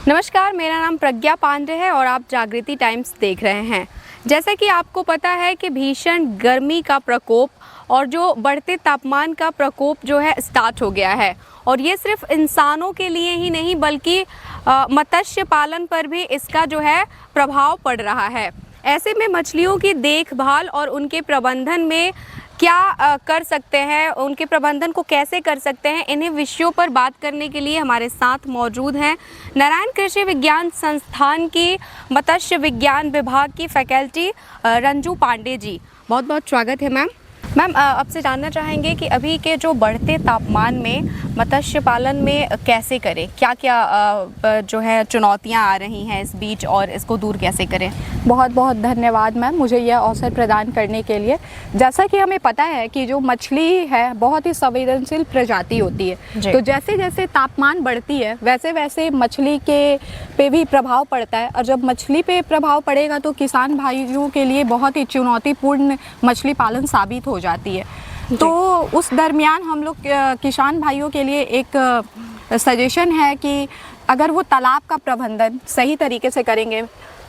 नमस्कार, मेरा नाम प्रज्ञा पांडे है और आप जागृति टाइम्स देख रहे हैं। जैसा कि आपको पता है कि भीषण गर्मी का प्रकोप और जो बढ़ते तापमान का प्रकोप जो है स्टार्ट हो गया है और ये सिर्फ इंसानों के लिए ही नहीं बल्कि मत्स्य पालन पर भी इसका जो है प्रभाव पड़ रहा है। ऐसे में मछलियों की देखभाल और उनके प्रबंधन में क्या कर सकते हैं, उनके प्रबंधन को कैसे कर सकते हैं, इन्हीं विषयों पर बात करने के लिए हमारे साथ मौजूद हैं नारायण कृषि विज्ञान संस्थान की मत्स्य विज्ञान विभाग की फैकल्टी रंजू पांडे जी। बहुत बहुत स्वागत है मैम। आपसे जानना चाहेंगे कि अभी के जो बढ़ते तापमान में मत्स्य पालन में कैसे करें, क्या क्या जो है चुनौतियां आ रही हैं इस बीच और इसको दूर कैसे करें। बहुत बहुत धन्यवाद मैम, मुझे यह अवसर प्रदान करने के लिए। जैसा कि हमें पता है कि जो मछली है बहुत ही संवेदनशील प्रजाति होती है, तो जैसे जैसे तापमान बढ़ती है वैसे वैसे मछली के पे भी प्रभाव पड़ता है, और जब मछली पे प्रभाव पड़ेगा तो किसान भाइयों के लिए बहुत ही चुनौतीपूर्ण मछली पालन साबित हो जाती है। तो उस दरमियान हम लोग किसान भाइयों के लिए एक सजेशन है कि अगर वो तालाब का प्रबंधन सही तरीके से करेंगे,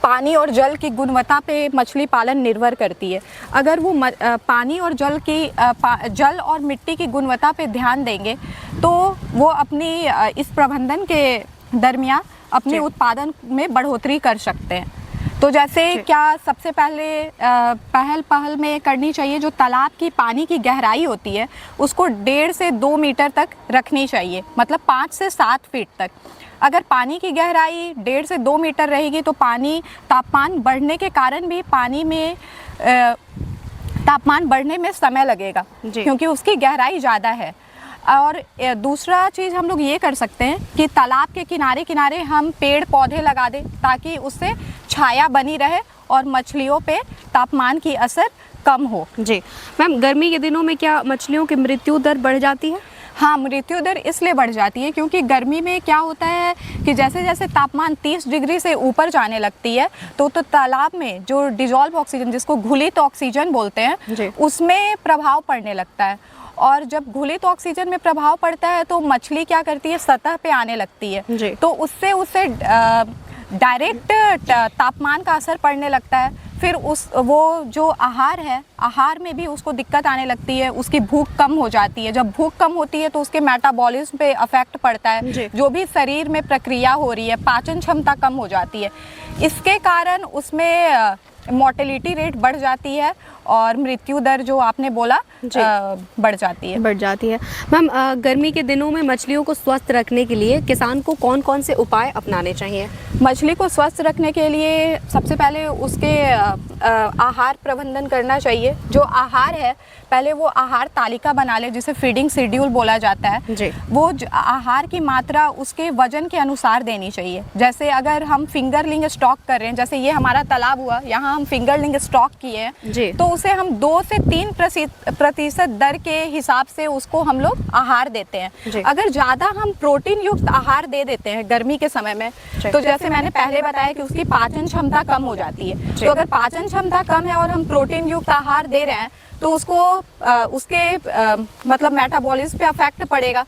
पानी और जल की गुणवत्ता पे मछली पालन निर्भर करती है। अगर वो पानी और जल और मिट्टी की गुणवत्ता पे ध्यान देंगे तो वो अपनी इस प्रबंधन के दरमियान अपने उत्पादन में बढ़ोतरी कर सकते हैं। तो जैसे क्या सबसे पहले पहल में करनी चाहिए, जो तालाब की पानी की गहराई होती है उसको 1.5 से 2 मीटर तक रखनी चाहिए, मतलब 5 से 7 फीट तक। अगर पानी की गहराई 1.5 से 2 मीटर रहेगी तो पानी तापमान बढ़ने के कारण भी पानी में तापमान बढ़ने में समय लगेगा क्योंकि उसकी गहराई ज़्यादा है। और दूसरा चीज़ हम लोग ये कर सकते हैं कि तालाब के किनारे किनारे हम पेड़ पौधे लगा दें ताकि उससे छाया बनी रहे और मछलियों पे तापमान की असर कम हो। जी मैम, गर्मी के दिनों में क्या मछलियों की मृत्यु दर बढ़ जाती है? हाँ, मृत्यु दर इसलिए बढ़ जाती है क्योंकि गर्मी में क्या होता है कि जैसे जैसे तापमान 30 डिग्री से ऊपर जाने लगती है तो तालाब में जो डिजॉल्व ऑक्सीजन, जिसको घुलित ऑक्सीजन बोलते हैं, उसमें प्रभाव पड़ने लगता है। और जब घुलित ऑक्सीजन में प्रभाव पड़ता है तो मछली क्या करती है, सतह पे आने लगती है, तो उससे डायरेक्ट तापमान का असर पड़ने लगता है। फिर वो जो आहार है, आहार में भी उसको दिक्कत आने लगती है, उसकी भूख कम हो जाती है। जब भूख कम होती है तो उसके मेटाबॉलिज्म पे अफेक्ट पड़ता है, जो भी शरीर में प्रक्रिया हो रही है, पाचन क्षमता कम हो जाती है। इसके कारण उसमें मोर्टेलिटी रेट बढ़ जाती है और मृत्यु दर जो आपने बोला बढ़ जाती है। मैम, गर्मी के दिनों में मछलियों को स्वस्थ रखने के लिए किसान को कौन कौन से उपाय अपनाने चाहिए? मछली को स्वस्थ रखने के लिए सबसे पहले उसके आहार प्रबंधन करना चाहिए। जो आहार है, पहले वो आहार तालिका बना ले, जिसे फीडिंग शेड्यूल बोला जाता है। वो आहार की मात्रा उसके वजन के अनुसार देनी चाहिए। जैसे अगर हम फिंगरलिंग स्टॉक कर रहे हैं, जैसे ये हमारा तालाब हुआ, यहाँ हम फिंगरलिंग स्टॉक किए हैं, तो उसे हम 2 से 3% दर के हिसाब से उसको हम लोग आहार देते हैं। अगर ज़्यादा हम प्रोटीन युक्त आहार दे देते हैं गर्मी के समय में, तो जैसे मैंने पहले बताया कि उसकी पाचन क्षमता कम हो जाती है। तो अगर पाचन क्षमता कम है और हम प्रोटीन युक्त आहार दे रहे हैं तो उसको उसके मतलब मेटाबॉलिज्म पे अफेक्ट पड़ेगा।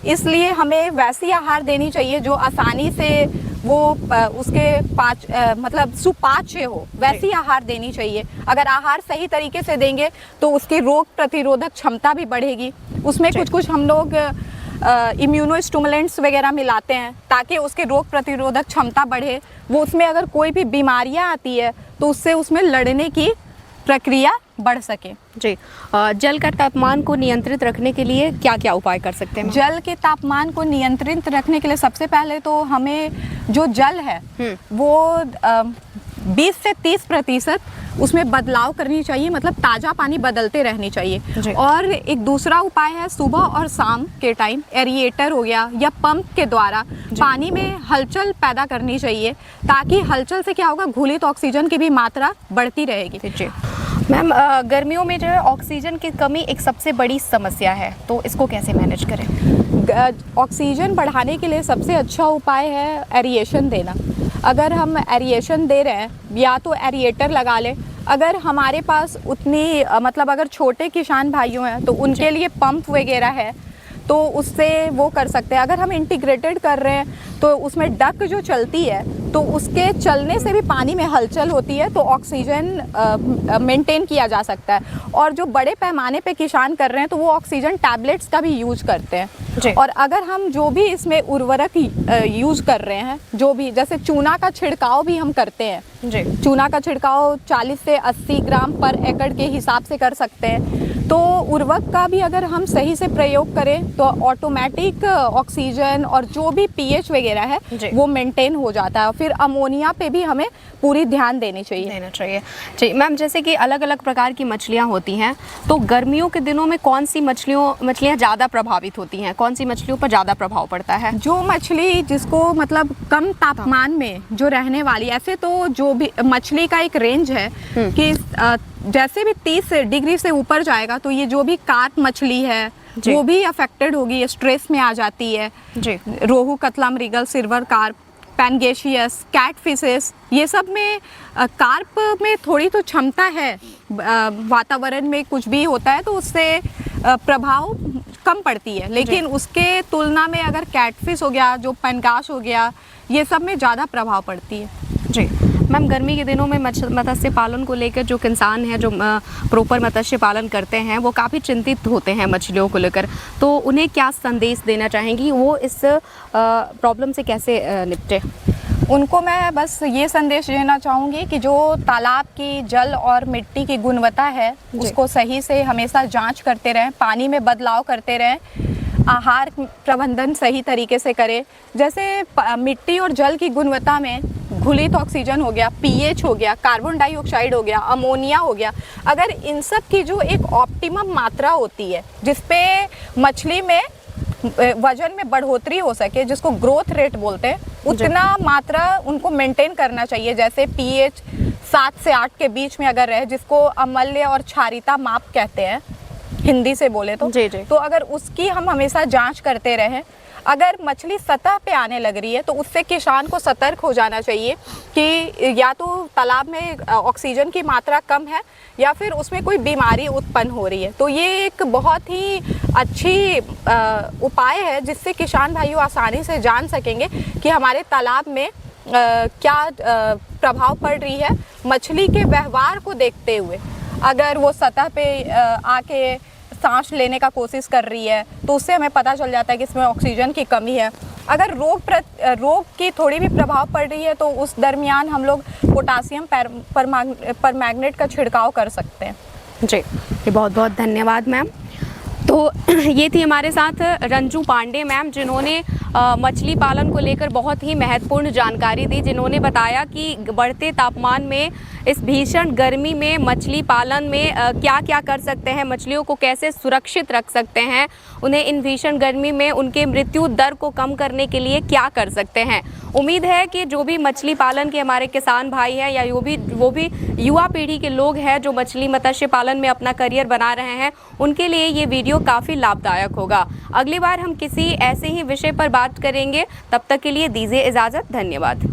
इसलिए हमें वैसी आहार देनी चाहिए जो आसानी से वो उसके मतलब सुपाच्य हो, वैसी आहार देनी चाहिए। अगर आहार सही तरीके से देंगे तो उसकी रोग प्रतिरोधक क्षमता भी बढ़ेगी। उसमें कुछ हम लोग इम्यूनो स्टिमुलेंट्स वगैरह मिलाते हैं ताकि उसके रोग प्रतिरोधक क्षमता बढ़े। वो उसमें अगर कोई भी बीमारियां आती है तो उससे उसमें लड़ने की प्रक्रिया बढ़ सके। जल का तापमान को नियंत्रित रखने के लिए क्या क्या उपाय कर सकते हैं? जल के तापमान को नियंत्रित रखने के लिए सबसे पहले तो हमें जो जल है वो 20 से 30% उसमें बदलाव करनी चाहिए, मतलब ताज़ा पानी बदलते रहनी चाहिए। और एक दूसरा उपाय है, सुबह और शाम के टाइम एरिएटर हो गया या पंप के द्वारा पानी में हलचल पैदा करनी चाहिए, ताकि हलचल से क्या होगा, घुलित ऑक्सीजन की भी मात्रा बढ़ती रहेगी। मैम, गर्मियों में जो है ऑक्सीजन की कमी एक सबसे बड़ी समस्या है, तो इसको कैसे मैनेज करें? ऑक्सीजन बढ़ाने के लिए सबसे अच्छा उपाय है एरिएशन देना। अगर हम एरिएशन दे रहे हैं या तो एरिएटर लगा लें। अगर हमारे पास उतनी मतलब अगर छोटे किसान भाइयों हैं तो उनके लिए पंप वगैरह है, तो तो उससे वो कर सकते हैं। अगर हम इंटीग्रेटेड कर रहे हैं तो उसमें डक जो चलती है तो उसके चलने से भी पानी में हलचल होती है, तो ऑक्सीजन मेंटेन किया जा सकता है। और जो बड़े पैमाने पे किसान कर रहे हैं तो वो ऑक्सीजन टैबलेट्स का भी यूज करते हैं। और अगर हम जो भी इसमें उर्वरक यूज कर रहे हैं, जो भी जैसे चूना का छिड़काव भी हम करते हैं जी, चूना का छिड़काव 40 से 80 ग्राम पर एकड़ के हिसाब से कर सकते हैं। तो उर्वरक का भी अगर हम सही से प्रयोग करें तो ऑटोमेटिक ऑक्सीजन और जो भी पीएच वगैरह है वो मेंटेन हो जाता है। फिर अमोनिया पे भी हमें पूरी ध्यान देना चाहिए जी मैम, जैसे कि अलग अलग प्रकार की मछलियाँ होती हैं, तो गर्मियों के दिनों में कौन सी मछलियाँ ज़्यादा प्रभावित होती हैं, कौन सी मछलियों पर ज़्यादा प्रभाव पड़ता है? जो मछली जिसको मतलब कम तापमान में जो रहने वाली, ऐसे तो जो भी मछली का एक रेंज है कि जैसे भी 30 डिग्री से ऊपर जाएगा तो ये जो भी कार्प मछली है वो भी अफेक्टेड होगी, स्ट्रेस में आ जाती है जी। रोहू, कतला, मृगल, सिल्वर कार्प, पैनगेशियस, कैटफिशेस, ये सब में कार्प में थोड़ी तो क्षमता है, वातावरण में कुछ भी होता है तो उससे प्रभाव कम पड़ती है, लेकिन उसके तुलना में अगर कैटफिश हो गया, जो पैनगाश हो गया, ये सब में ज़्यादा प्रभाव पड़ती है जी। मैम, गर्मी के दिनों में मत्स्य पालन को लेकर जो किसान हैं, जो प्रॉपर मत्स्य पालन करते हैं, वो काफ़ी चिंतित होते हैं मछलियों को लेकर, तो उन्हें क्या संदेश देना चाहेंगी, वो इस प्रॉब्लम से कैसे निपटे? उनको मैं बस ये संदेश देना चाहूँगी कि जो तालाब की जल और मिट्टी की गुणवत्ता है उसको सही से हमेशा जांच करते रहें, पानी में बदलाव करते रहें, आहार प्रबंधन सही तरीके से करें। जैसे मिट्टी और जल की गुणवत्ता में घुलित ऑक्सीजन हो गया, पीएच हो गया, कार्बन डाइऑक्साइड हो गया, अमोनिया हो गया, अगर इन सब की जो एक ऑप्टिमम मात्रा होती है जिसपे मछली में वजन में बढ़ोतरी हो सके, जिसको ग्रोथ रेट बोलते हैं, उतना मात्रा उनको मेंटेन करना चाहिए। जैसे पीएच 7 से 8 के बीच में अगर रहे, जिसको अम्लीय और क्षारीयता माप कहते हैं हिंदी से बोले तो जी। तो अगर उसकी हम हमेशा जांच करते रहें, अगर मछली सतह पे आने लग रही है तो उससे किसान को सतर्क हो जाना चाहिए कि या तो तालाब में ऑक्सीजन की मात्रा कम है या फिर उसमें कोई बीमारी उत्पन्न हो रही है। तो ये एक बहुत ही अच्छी उपाय है जिससे किसान भाइयों आसानी से जान सकेंगे कि हमारे तालाब में क्या प्रभाव पड़ रही है। मछली के व्यवहार को देखते हुए अगर वो सतह पे आके सांस लेने का कोशिश कर रही है तो उससे हमें पता चल जाता है कि इसमें ऑक्सीजन की कमी है। अगर रोग की थोड़ी भी प्रभाव पड़ रही है तो उस दरमियान हम लोग पोटासियम परमैंगनेट का छिड़काव कर सकते हैं जी। ये बहुत बहुत धन्यवाद मैम। तो ये थी हमारे साथ रंजू पांडे मैम, जिन्होंने मछली पालन को लेकर बहुत ही महत्वपूर्ण जानकारी दी, जिन्होंने बताया कि बढ़ते तापमान में, इस भीषण गर्मी में मछली पालन में क्या क्या कर सकते हैं, मछलियों को कैसे सुरक्षित रख सकते हैं, उन्हें इन भीषण गर्मी में उनके मृत्यु दर को कम करने के लिए क्या कर सकते हैं। उम्मीद है कि जो भी मछली पालन के हमारे किसान भाई हैं या वो भी युवा पीढ़ी के लोग हैं जो मछली मत्स्य पालन में अपना करियर बना रहे हैं, उनके लिए ये वीडियो काफ़ी लाभदायक होगा। अगली बार हम किसी ऐसे ही विषय पर बात करेंगे, तब तक के लिए दीजिए इजाज़त। धन्यवाद।